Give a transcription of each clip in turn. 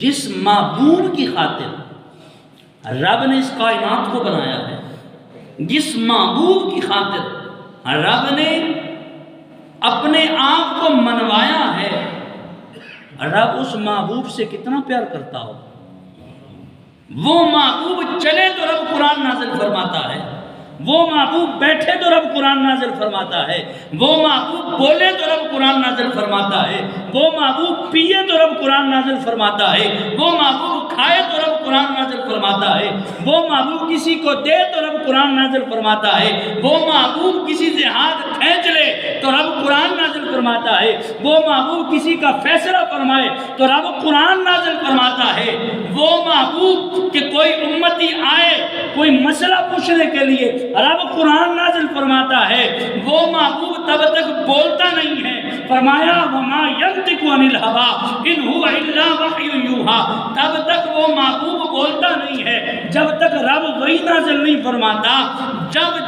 جس معبود کی خاطر رب نے اس کائنات کو بنایا ہے، جس معبود کی خاطر رب نے اپنے آپ کو منوایا ہے، رب اس محبوب سے کتنا پیار کرتا ہو۔ وہ محبوب چلے تو رب قرآن نازل فرماتا ہے، وہ محبوب بیٹھے تو رب قرآن نازل فرماتا ہے، وہ محبوب بولے تو رب قرآن نازل فرماتا ہے، وہ محبوب پیے تو رب قرآن نازل فرماتا ہے، وہ محبوب کھائے تو رب قرآن نازل فرماتا ہے، وہ محبوب کسی کو دے تو رب قرآن نازل فرماتا ہے، وہ محبوب کسی سے ہاتھ کھینچ لے تو رب قرآن نازل فرماتا ہے، وہ محبوب کسی کا فیصلہ فرمائے تو رب قرآن نازل فرماتا ہے، وہ محبوب کہ کوئی امتی آئے کوئی مسئلہ پوچھنے کے لیے رب قرآن نازل فرماتا ہے، وہ محبوب تب تک بولتا نہیں ہے، فرمایا وما ينطق عن الهوى ان هو الا وحی یوحی، تب تک وہ محبوب بولتا نہیں ہے جب تک رب وحی نازل نہیں فرماتا۔ جب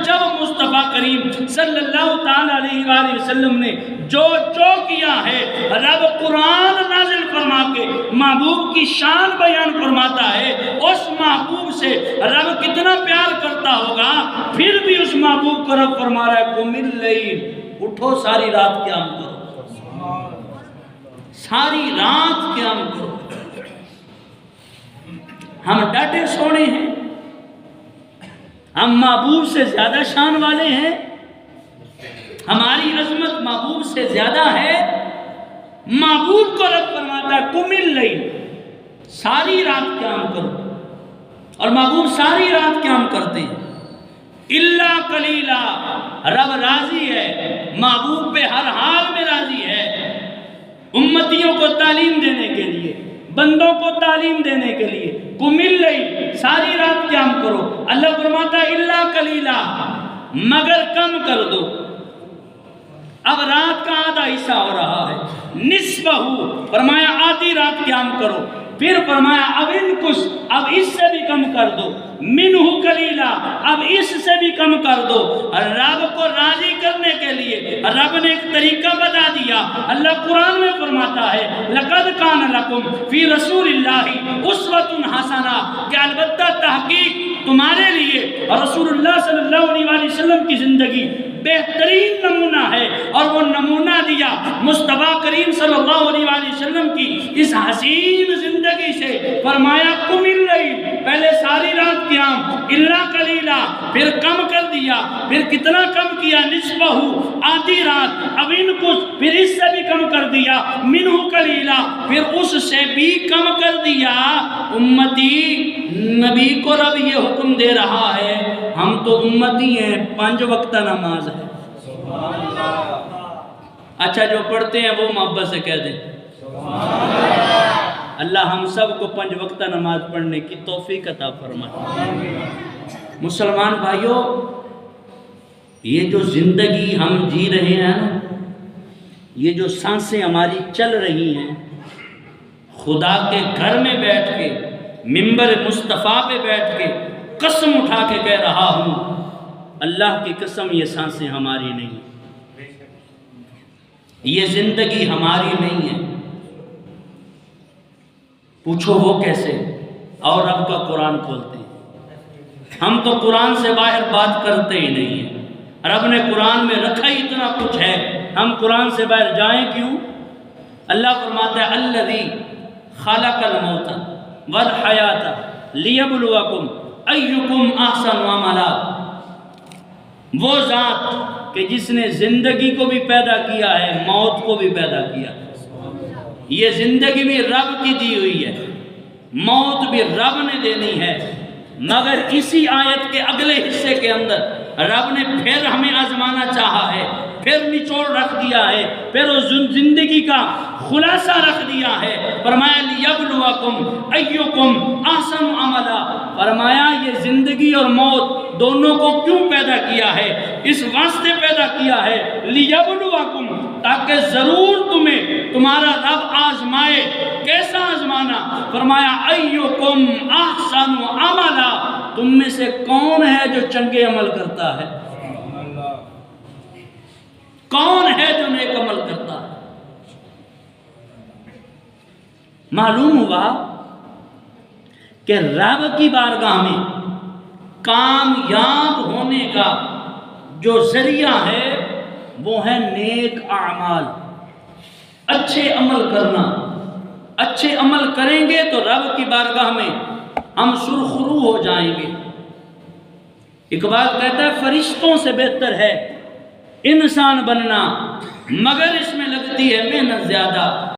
مصطفیٰ کریم صلی اللہ تعالی علیہ وآلہ وسلم نے جو کیا ہے، رب قرآن نازل فرما کے محبوب کی شان بیان فرماتا ہے، اس محبوب سے رب کتنا پیار کرتا ہوگا، پھر بھی اس محبوب کو رب فرما رہا ہے قم اللیل، اٹھو ساری رات قیام کرو، ساری رات قیام کرو۔ ہم ڈٹے سونے ہیں، ہم محبوب سے زیادہ شان والے ہیں، ہماری عظمت محبوب سے زیادہ ہے۔ محبوب کو رب فرماتا ہے قم اللیل، ساری رات قیام کرو، اور محبوب ساری رات قیام کرتے ہیں۔ الا قلیلا، رب راضی ہے، محبوب پہ ہر حال میں راضی ہے، امتیوں کو تعلیم دینے کے لیے، بندوں کو تعلیم دینے کے لیے قم اللیل، ساری رات قیام کرو۔ اللہ فرماتا ہے الا قلیلا، مگر کم کر دو۔ اب رات کا آدھا حصہ ہو رہا ہے، نصفہ، فرمایا آدھی رات قیام کرو، پھر فرمایا اب انقص، اب اس سے بھی کم کر دو، منہ قلیلا، اب اس سے بھی کم کر دو۔ رب کو راضی کرنے کے لیے رب نے ایک طریقہ بتا دیا۔ اللہ قرآن میں فرماتا ہے لقد کان لکم فی رسول اللہ اسوۃ حسنہ، کہ البتہ تحقیق تمہارے لیے رسول اللہ صلی اللہ علیہ وسلم کی زندگی بہترین نمونہ ہے، اور وہ نمونہ دیا مصطفیٰ کریم صلی اللہ علیہ وسلم کی اس حسین زندگی سے۔ فرمایا قم اللیل، پہلے ساری رات قیام، الا قلیلا، پھر کم کر دیا، پھر کتنا کم کیا، نصفہ، آدھی رات، اب انقص، پھر اس سے بھی کم کر دیا، منہ قلیلا، پھر اس سے بھی کم کر دیا۔ امتی، نبی کو رب یہ حکم دے رہا ہے، ہم تو امتی ہیں، 5 وقتہ نماز ہے۔ اچھا جو پڑھتے ہیں وہ محبت سے کہہ دیں اللہ ہم سب کو 5 وقتہ نماز پڑھنے کی توفیق عطا فرمائے۔ مسلمان بھائیوں، یہ جو زندگی ہم جی رہے ہیں نا، یہ جو سانسیں ہماری چل رہی ہیں، خدا کے گھر میں بیٹھ کے، منبر مصطفیٰ پہ بیٹھ کے قسم اٹھا کے کہہ رہا ہوں، اللہ کی قسم یہ سانسیں ہماری نہیں، یہ زندگی ہماری نہیں ہے۔ پوچھو وہ کیسے؟ اور رب کا قرآن کھولتے ہیں، ہم تو قرآن سے باہر بات کرتے ہی نہیں ہیں۔ رب نے قرآن میں رکھا ہی اتنا کچھ ہے، ہم قرآن سے باہر جائیں کیوں؟ اللہ فرماتا ہے الذی خلق الموت والحیات لیبلوکم ایکم احسن عملا، وہ ذات کہ جس نے زندگی کو بھی پیدا کیا ہے، موت کو بھی پیدا کیا ہے۔ یہ زندگی بھی رب کی دی ہوئی ہے، موت بھی رب نے دینی ہے، مگر اسی آیت کے اگلے حصے کے اندر رب نے پھر ہمیں آزمانا چاہا ہے، پھر نچوڑ رکھ دیا ہے، پھر اس زندگی کا خلاصہ رکھ دیا ہے۔ فرمایا لیبلوکم ایکم احسن عملا، فرمایا یہ زندگی اور موت دونوں کو کیوں پیدا کیا ہے؟ اس واسطے پیدا کیا ہے لیبلوکم، تاکہ ضرور تمہیں تمہارا رب آزمائے۔ کیسا آزمانا؟ فرمایا ایکم احسن عملا، تم میں سے کون ہے جو چنگے عمل کرتا ہے، کون ہے جو نیک عمل کرتا ہے۔ معلوم ہوا کہ رب کی بارگاہ میں کامیاب ہونے کا جو ذریعہ ہے وہ ہے نیک اعمال، اچھے عمل کرنا۔ اچھے عمل کریں گے تو رب کی بارگاہ میں ہم سرخرو ہو جائیں گے۔ اقبال کہتا ہے فرشتوں سے بہتر ہے انسان بننا، مگر اس میں لگتی ہے محنت زیادہ۔